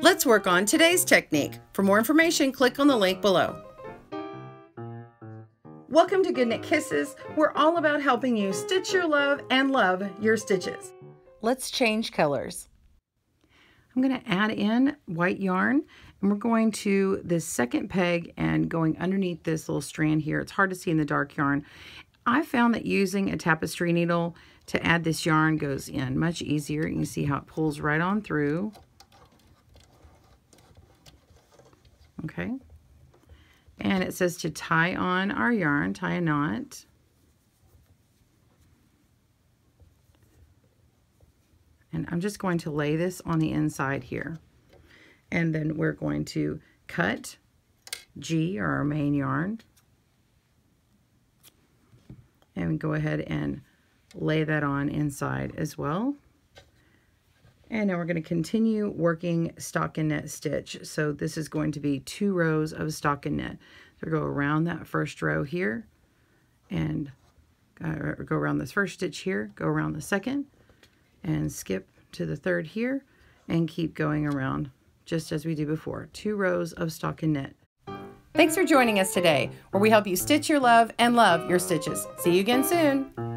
Let's work on today's technique. For more information, click on the link below. Welcome to GoodKnit Kisses. We're all about helping you stitch your love and love your stitches. Let's change colors. I'm going to add in white yarn, and we're going to this second peg and going underneath this little strand here. It's hard to see in the dark yarn. I found that using a tapestry needle to add this yarn goes in much easier. You can see how it pulls right on through. Okay. And it says to tie on our yarn, tie a knot. And I'm just going to lay this on the inside here. And then we're going to cut G, or our main yarn. And go ahead and lay that on inside as well. And now we're going to continue working stockinette stitch. So this is going to be 2 rows of stockinette. So go around that first row here, and go around this first stitch here, go around the second, and skip to the third here, and keep going around just as we did before. 2 rows of stockinette. Thanks for joining us today, where we help you stitch your love and love your stitches. See you again soon.